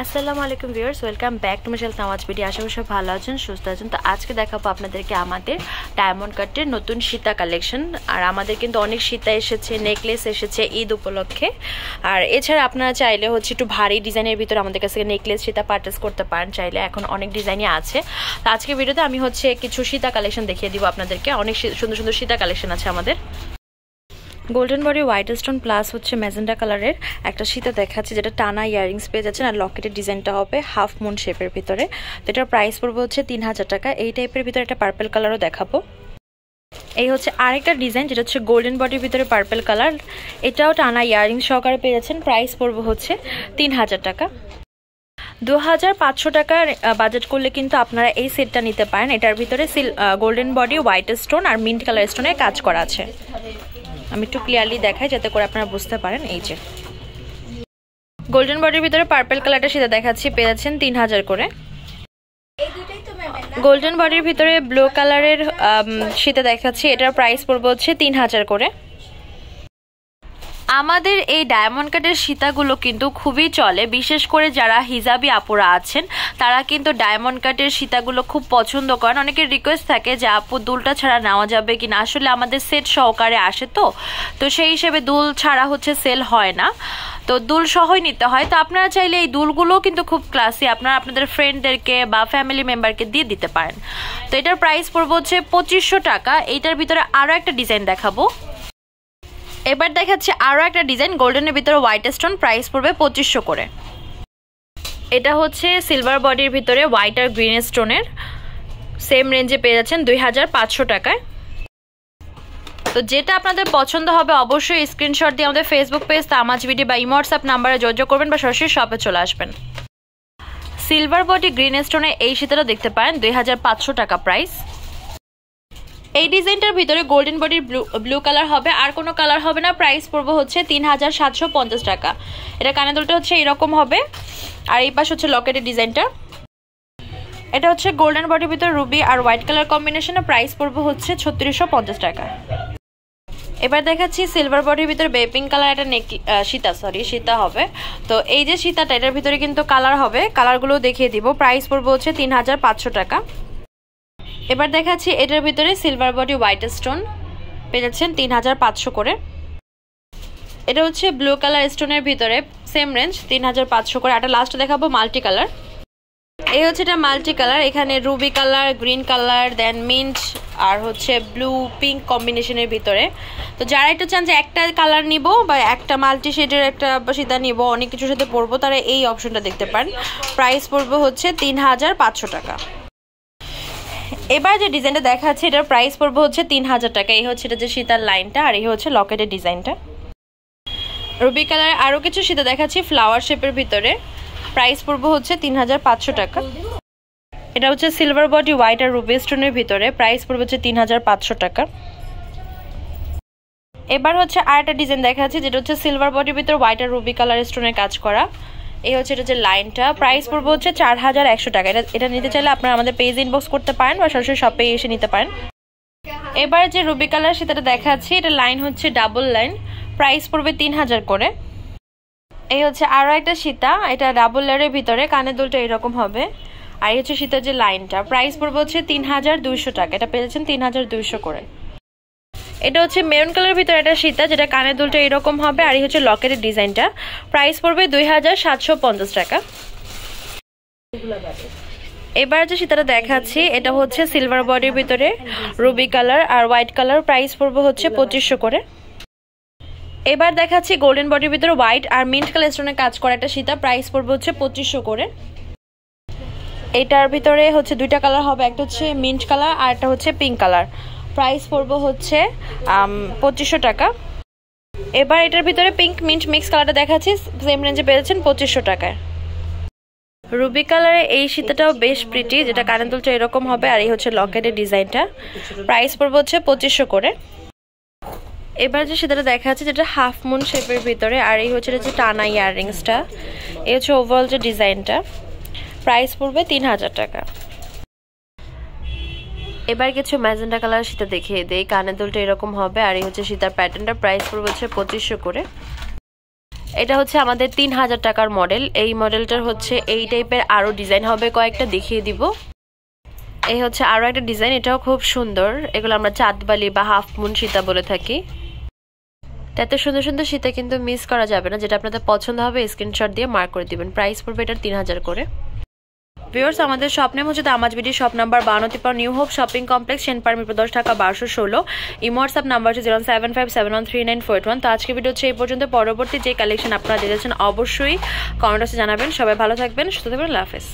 আসসালামু আলাইকুম viewers, welcome back to my channel তাওয়াজ ভিডিও। আশা করি সব ভালো আছেন, সুস্থ আছেন। তো আজকে দেখাবো আপনাদেরকে আমাদের ডায়মন্ড কাটের নতুন সীতা কালেকশন। আর আমাদের কিন্তু অনেক সীতা এসেছে, নেকলেস এসেছে ঈদ উপলক্ষে। আর এছাড়া আপনারা চাইলে একটু ভারী ডিজাইনের ভিতরে আমাদের কাছে নেকলেস সীতা পারচেস করতে পারেন চাইলে, এখন অনেক ডিজাইনই আছে। তো আজকে ভিডিওতে আমি কিছু সীতা কালেকশন দেখিয়ে দিব আপনাদেরকে। অনেক সুন্দর সুন্দর সীতা কালেকশন আছে আমাদের। Golden body white stone plus magenta কালারের একটা সীতা দেখাচ্ছে, যেটা টানা ইয়ারিংস পেয়ে যাচ্ছেন। আর লকেটের ডিজাইনটা হবে হাফ মুন শেপের ভিতরে। তো এটার প্রাইস পড়বে 3000 টাকা। এই টাইপের ভিতরে একটা পার্পল কালারও দেখাবো। এই আরেকটা ডিজাইন, যেটা গোল্ডেন বডির ভিতরে পার্পল কালার। এটাও টানা ইয়ারিংস সহকারে পেয়ে যাচ্ছেন। প্রাইস পড়বে 3000 টাকা। 2500 টাকার বাজেট করলে কিন্তু আপনারা এই সেটটা নিতে পারেন। এটার ভিতরে গোল্ডেন বডি হোয়াইট স্টোন আর মিন্ট কালার স্টোনের কাজ করা আছে। আমি একটু ক্লিয়ারলি দেখাই যাতে করে আপনারা বুঝতে পারেন। এই যে গোল্ডেন বডির ভিতরে পার্পল কালারটা সেটা দেখাচ্ছি, পেয়ে যাচ্ছেন 3000 করে। গোল্ডেন বডির ভিতরে ব্লু কালারের সেটা দেখাচ্ছি, এটার প্রাইস পড়বে 3000 করে। আমাদের এই ডায়মন্ড কাটের সীতাগুলো কিন্তু খুবই চলে, বিশেষ করে যারা হিজাবি আপুরা আছেন তারা কিন্তু ডায়মন্ড কাটের সীতাগুলো খুব পছন্দ করেন। অনেকের রিকোয়েস্ট থাকে যে আপু দুলটা ছাড়া নেওয়া যাবে কিনা। আসলে আমাদের সেট সহকারে আসে, তো সেই হিসেবে দুল ছাড়া সেল হয় না, তো দুল সহই নিতে হয়। তো আপনারা চাইলে এই দুলগুলো কিন্তু খুব ক্লাসি, আপনারা আপনাদের ফ্রেন্ডদেরকে বা ফ্যামিলি মেম্বারকে দিয়ে দিতে পারেন। তো এটার প্রাইস পড়বে 2500 টাকা। এইটার ভিতরে আরও একটা ডিজাইন দেখাবো। এবার দেখাচ্ছি আরও একটা ডিজাইন গোল্ডেনের ভিতরে হোয়াইট স্টোন, প্রাইস পড়বে 2500 করে। এটা সিলভার বডির ভিতরে হোয়াইট আর গ্রিন স্টোনের, সেম রেঞ্জে পেয়ে যাচ্ছেন 2500 টাকায়। তো যেটা আপনাদের পছন্দ হবে অবশ্যই স্ক্রিনশট দিয়ে আমাদের ফেসবুক পেজ তামাজ ভিডিও বা হোয়াটসঅ্যাপ নাম্বারে যোগাযোগ করবেন বা সরাসরি শপে চলে আসবেন। সিলভার বডি গ্রিন স্টোনে এই সীতাটা দেখতে পারেন, 2500 টাকা প্রাইস। এই ডিজাইনটার ভিতরে গোল্ডেন বডির ব্লু কালার হবে, আর কোনো কালার হবে না। প্রাইস পড়বে 3750 টাকা। এটা কানে দুলটা এরকম হবে, আর এই পাশ লকেটের ডিজাইনটা। এটা গোল্ডেন বডির ভিতরে রুবি আর হোয়াইট কালার কম্বিনেশনে, প্রাইস পড়বে 3650 টাকা। এবার দেখাচ্ছি সিলভার বডির ভিতরে বেপিং কালার একটা সীতা হবে। তো এই যে সীতাটা, এটার ভিতরে কিন্তু কালার হবে, কালারগুলো দেখিয়ে দিব। প্রাইস পড়বে 3500 টাকা। এবার দেখাচ্ছি এটার ভিতরে সিলভার বডি হোয়াইট স্টোন, পেয়ে যাচ্ছেন 3500 করে। এটা ব্লু কালার স্টোনের ভিতরে, সেম রেঞ্জ 3500 করে। একটা লাস্ট দেখাবো মাল্টি কালার। এই এটা মাল্টি কালার, এখানে রুবি কালার, গ্রিন কালার, দেন মিন্ট আর ব্লু পিঙ্ক কম্বিনেশনের ভিতরে। তো যারা একটু চান যে একটা কালার নিব বা একটা মাল্টি শেডের একটা সীতা নিব, অনেক কিছুর সাথে পরবো, তারা এই অপশনটা দেখতে পারেন। প্রাইস পড়বে 3500 টাকা। এবার যে ডিজাইনটা দেখাচ্ছে, এটার প্রাইস পড়বে 3000 টাকা। এই এটা যে সীতার লাইনটা, আর এই লকেটের ডিজাইনটা। রুবি কালার আরো কিছু সীতা দেখাচ্ছি ফ্লাওয়ার শেপের ভিতরে, প্রাইস পড়বে 3500 টাকা। এটা সিলভার বডি হোয়াইট আর রুবি স্টোনের ভিতরে, প্রাইস পড়বে 3500 টাকা। এবার আর একটা ডিজাইন দেখাচ্ছি, যেটা সিলভার বডির ভিতরে হোয়াইট আর রুবি কালার স্টোনের কাজ করা। এই এটা যে লাইনটা, প্রাইস পড়বে 4100 টাকা। এটা নিতে চাইলে আপনারা আমাদের পেজ ইনবক্স করতে পারেন বা সরাসরি শপে এসে নিতে পারেন। এবার যে রুবি কালার সেটা দেখাচ্ছি, এটা লাইন ডাবল লাইন, প্রাইস পড়বে 3000 করে। এই আরো একটা সীতা, এটা ডাবল লেয়ারের ভিতরে, কানের দুলটা এরকম হবে। আর এই সীতার যে লাইনটা, প্রাইস পড়বে 3200 টাকা। এটা পেয়েছেন 3200 করে। এটা মেরুন কালারের ভিতরে একটা সীতা, যেটা কানের দুলটা এরকম হবে, আর এই লকেটের ডিজাইনটা। প্রাইস পড়বে 2750 টাকা। এবার যে সীতাটা দেখাচ্ছি, এটা সিলভার বডির ভিতরে রুবি কালার আর হোয়াইট কালার, প্রাইস পড়বে 2500 করে। এবার দেখাচ্ছি গোল্ডেন বডির ভিতরে হোয়াইট আর মিন্ট কালার স্টোনের কাজ করা একটা সীতা, প্রাইস পড়বে 2500 করে। এটার ভিতরে দুইটা কালার হবে, একটা মিন্ট কালার আর একটা পিঙ্ক কালার। প্রাইস পড়বে 2500 টাকা। এবার এটার ভিতরে পিঙ্ক মিন্ট মিক্স কালারটা দেখাচ্ছি, সেম রেঞ্জে পেয়েছেন 2500 টাকায়। রুবি কালারে এই সীতাটাও বেশ প্রিটি, যেটা কানের দুলটা এরকম হবে, আর এই লকেটের ডিজাইনটা। প্রাইস পড়বে 2500 করে। এবার যে সীতাটা দেখাচ্ছে, যেটা হাফ মুন শেপের ভিতরে, আর এই যে টানা ইয়াররিংসটা, এই ওভারঅল যে ডিজাইনটা। প্রাইস পড়বে 3000 টাকা। এবার কিছু ম্যাজেন্ডা কালার সীতা দেখিয়ে দেই, কানের দুলটা এরকম হবে, আর এই সীতার প্যাটার্নটা। প্রাইস পড়বে 2500 করে। এটা হচ্ছে আমাদের 3000 টাকার মডেল। এই মডেলটার হচ্ছে এই টাইপের আরো ডিজাইন হবে কয়েকটা, দেখিয়ে দিব। এই হচ্ছে আরো একটা ডিজাইন, এটাও খুব সুন্দর। এগুলো আমরা চাঁদবালি বা হাফ মুন সীতা বলে থাকি। এত সুন্দর সুন্দর সীতা কিন্তু মিস করা যাবে না। যেটা আপনাদের পছন্দ হবে স্ক্রিনশট দিয়ে মার্ক করে দিবেন। প্রাইস পড়বে এটার 3000 করে। ভিউয়ার্স, আমাদের শপ নেম হচ্ছে দামাজ BD, shop number 52 new hope shopping complex, Senpara Mirpur 10, Dhaka 1216। Imo WhatsApp number হচ্ছে 07571399481। তো আজকে ভিডিও হচ্ছে এই পর্যন্ত। পরবর্তী যে কালেকশন আপনারা দেখেছেন অবশ্যই কমেন্ট বক্সে জানাবেন। সবাই ভালো থাকবেন, সুস্থ থাকবেন, আল্লাহ হাফেজ।